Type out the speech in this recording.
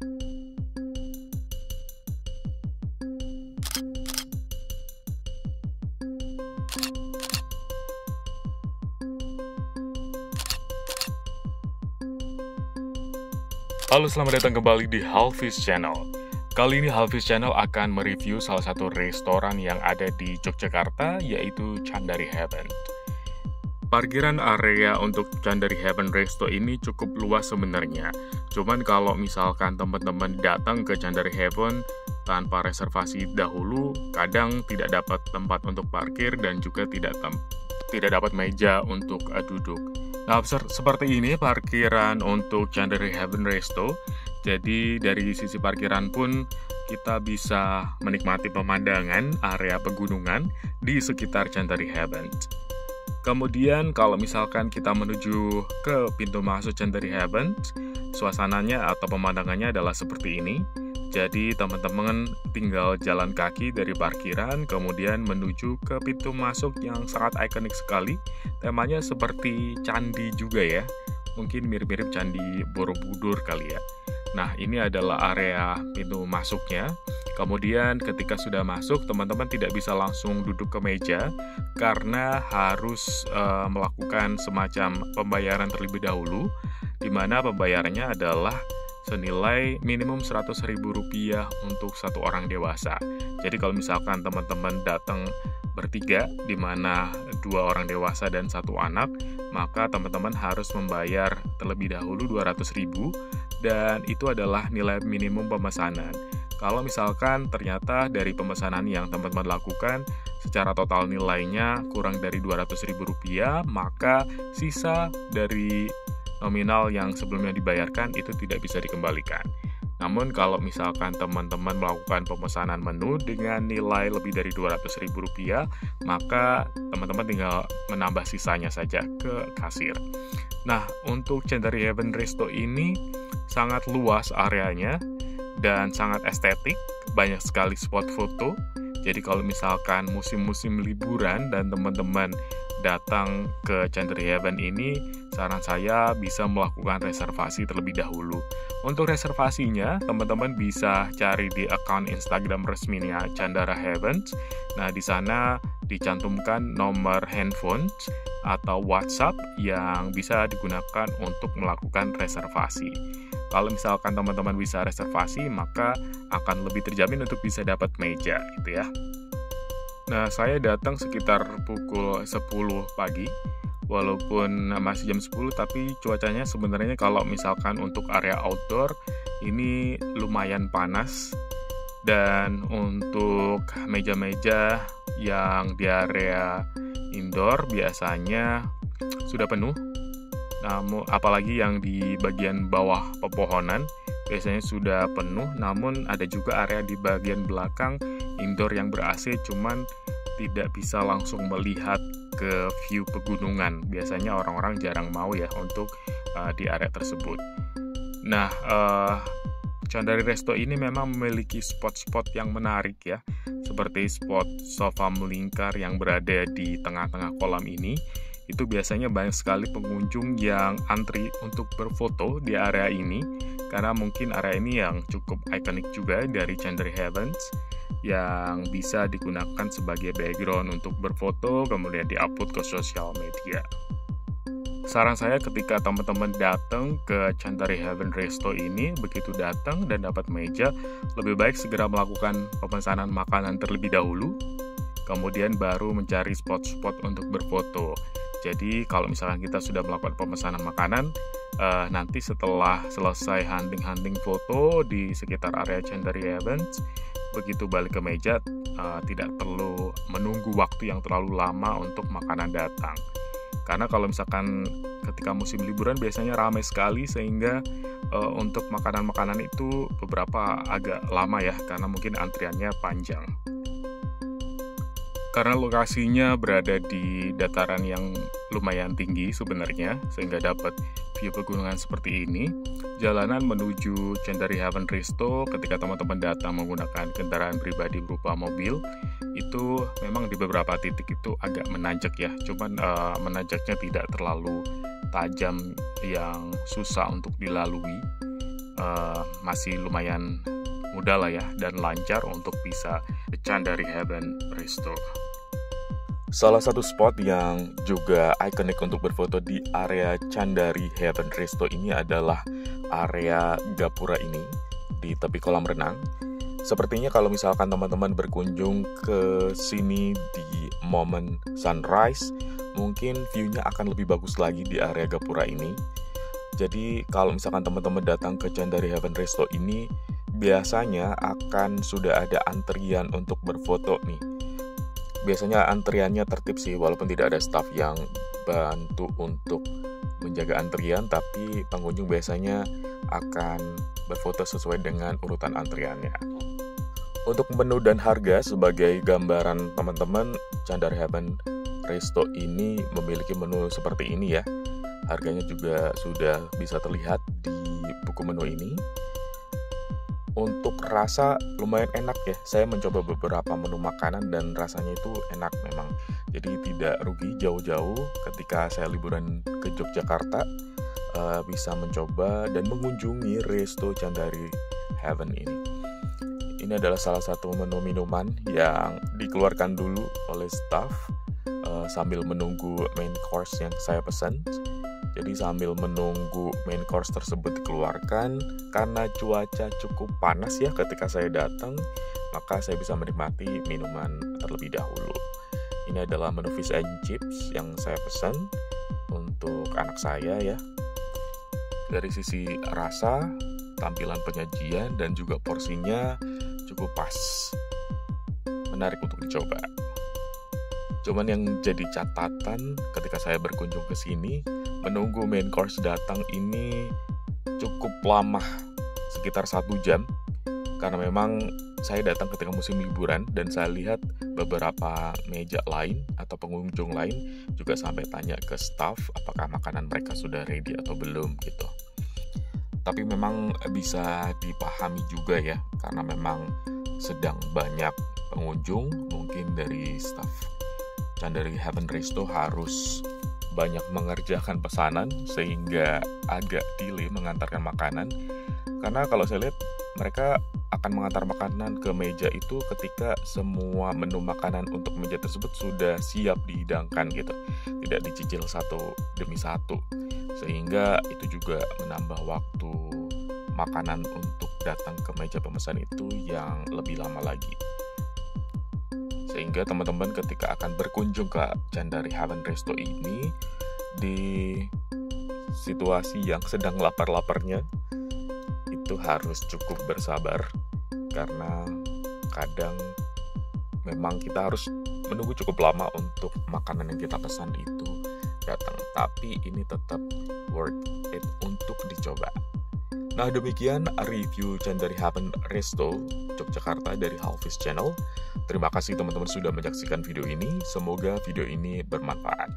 Halo, selamat datang kembali di Halfish Channel. Kali ini Halfish Channel akan mereview salah satu restoran yang ada di Yogyakarta, yaitu Candari Heaven. Parkiran area untuk Candari Heaven Resto ini cukup luas sebenarnya. Cuman kalau misalkan teman-teman datang ke Candari Heaven tanpa reservasi dahulu, kadang tidak dapat tempat untuk parkir dan juga tidak dapat meja untuk duduk. Nah, seperti ini parkiran untuk Candari Heaven Resto. Jadi dari sisi parkiran pun kita bisa menikmati pemandangan area pegunungan di sekitar Candari Heaven. Kemudian kalau misalkan kita menuju ke pintu masuk Candari Heaven, suasananya atau pemandangannya adalah seperti ini. Jadi teman-teman tinggal jalan kaki dari parkiran, kemudian menuju ke pintu masuk yang sangat ikonik sekali. Temanya seperti candi juga ya, mungkin mirip-mirip Candi Borobudur kali ya. Nah, ini adalah area pintu masuknya. Kemudian ketika sudah masuk, teman-teman tidak bisa langsung duduk ke meja karena harus melakukan semacam pembayaran terlebih dahulu, di mana pembayarannya adalah senilai minimum Rp100.000 untuk satu orang dewasa. Jadi kalau misalkan teman-teman datang bertiga, di mana 2 orang dewasa dan 1 anak, maka teman-teman harus membayar terlebih dahulu Rp200.000, dan itu adalah nilai minimum pemesanan. Kalau misalkan ternyata dari pemesanan yang teman-teman lakukan, secara total nilainya kurang dari Rp200.000, maka sisa dari nominal yang sebelumnya dibayarkan itu tidak bisa dikembalikan. Namun kalau misalkan teman-teman melakukan pemesanan menu dengan nilai lebih dari Rp200.000, maka teman-teman tinggal menambah sisanya saja ke kasir. Nah, untuk Candari Heaven Resto ini sangat luas areanya dan sangat estetik, banyak sekali spot foto. Jadi kalau misalkan musim-musim liburan dan teman-teman datang ke Candari Heaven ini, saran saya bisa melakukan reservasi terlebih dahulu. Untuk reservasinya, teman-teman bisa cari di akun Instagram resminya Candari Heaven. Nah, di sana dicantumkan nomor handphone atau WhatsApp yang bisa digunakan untuk melakukan reservasi. Kalau misalkan teman-teman bisa reservasi, maka akan lebih terjamin untuk bisa dapat meja gitu ya. Nah, saya datang sekitar pukul 10 pagi, walaupun masih jam 10, tapi cuacanya sebenarnya kalau misalkan untuk area outdoor, ini lumayan panas. Dan untuk meja-meja yang di area indoor biasanya sudah penuh. Namun, apalagi yang di bagian bawah pepohonan, biasanya sudah penuh, namun ada juga area di bagian belakang indoor yang ber-AC, cuman tidak bisa langsung melihat ke view pegunungan. Biasanya orang-orang jarang mau ya untuk di area tersebut. Nah, Candari Resto ini memang memiliki spot-spot yang menarik ya, seperti spot sofa melingkar yang berada di tengah-tengah kolam ini. Itu biasanya banyak sekali pengunjung yang antri untuk berfoto di area ini, karena mungkin area ini yang cukup ikonik juga dari Candari Heaven, yang bisa digunakan sebagai background untuk berfoto, kemudian diupload ke sosial media. Saran saya ketika teman-teman datang ke Candari Heaven Resto ini, begitu datang dan dapat meja, lebih baik segera melakukan pemesanan makanan terlebih dahulu, kemudian baru mencari spot-spot untuk berfoto. Jadi kalau misalkan kita sudah melakukan pemesanan makanan, nanti setelah selesai hunting-hunting foto di sekitar area Candari Heaven, begitu balik ke meja, tidak perlu menunggu waktu yang terlalu lama untuk makanan datang. Karena kalau misalkan ketika musim liburan biasanya ramai sekali, sehingga untuk makanan-makanan itu beberapa agak lama ya, karena mungkin antriannya panjang. Karena lokasinya berada di dataran yang lumayan tinggi sebenarnya, sehingga dapat view pegunungan seperti ini. Jalanan menuju Candari Heaven Resto ketika teman-teman datang menggunakan kendaraan pribadi berupa mobil, itu memang di beberapa titik itu agak menanjak ya, cuman menanjaknya tidak terlalu tajam yang susah untuk dilalui. masih lumayan mudah lah ya, dan lancar untuk bisa ke Chandari Heaven Resto. Salah satu spot yang juga ikonik untuk berfoto di area Chandari Heaven Resto ini adalah area gapura ini di tepi kolam renang. Sepertinya kalau misalkan teman-teman berkunjung ke sini di momen sunrise, mungkin view-nya akan lebih bagus lagi di area gapura ini. Jadi kalau misalkan teman-teman datang ke Chandari Heaven Resto ini, biasanya akan sudah ada antrian untuk berfoto nih. Biasanya antriannya tertib sih, walaupun tidak ada staff yang bantu untuk menjaga antrian, tapi pengunjung biasanya akan berfoto sesuai dengan urutan antriannya. Untuk menu dan harga, sebagai gambaran teman-teman, Chandari Heaven Resto ini memiliki menu seperti ini ya. Harganya juga sudah bisa terlihat di buku menu ini. Untuk rasa lumayan enak ya, saya mencoba beberapa menu makanan dan rasanya itu enak memang. Jadi tidak rugi jauh-jauh ketika saya liburan ke Yogyakarta, bisa mencoba dan mengunjungi Resto Chandari Heaven ini. Ini adalah salah satu menu minuman yang dikeluarkan dulu oleh staff sambil menunggu main course yang saya pesan. Jadi sambil menunggu main course tersebut dikeluarkan, karena cuaca cukup panas ya ketika saya datang, maka saya bisa menikmati minuman terlebih dahulu. Ini adalah menu fish and chips yang saya pesan untuk anak saya ya. Dari sisi rasa, tampilan penyajian, dan juga porsinya cukup pas. Menarik untuk dicoba. Cuman yang jadi catatan ketika saya berkunjung ke sini, menunggu main course datang ini cukup lama, sekitar 1 jam, karena memang saya datang ketika musim liburan dan saya lihat beberapa meja lain atau pengunjung lain juga sampai tanya ke staff apakah makanan mereka sudah ready atau belum gitu. Tapi memang bisa dipahami juga ya, karena memang sedang banyak pengunjung, mungkin dari staff Chandari Heaven Resto harus banyak mengerjakan pesanan sehingga agak delay mengantarkan makanan. Karena kalau saya lihat mereka akan mengantar makanan ke meja itu ketika semua menu makanan untuk meja tersebut sudah siap dihidangkan gitu, tidak dicicil satu demi satu, sehingga itu juga menambah waktu makanan untuk datang ke meja pemesan itu yang lebih lama lagi. Sehingga teman-teman ketika akan berkunjung ke Chandari Heaven Resto ini, di situasi yang sedang lapar-laparnya, itu harus cukup bersabar, karena kadang memang kita harus menunggu cukup lama untuk makanan yang kita pesan itu datang. Tapi ini tetap worth it untuk dicoba. Nah, demikian review Chandari Heaven Resto Yogyakarta dari Halfish Channel. Terima kasih teman-teman sudah menyaksikan video ini. Semoga video ini bermanfaat.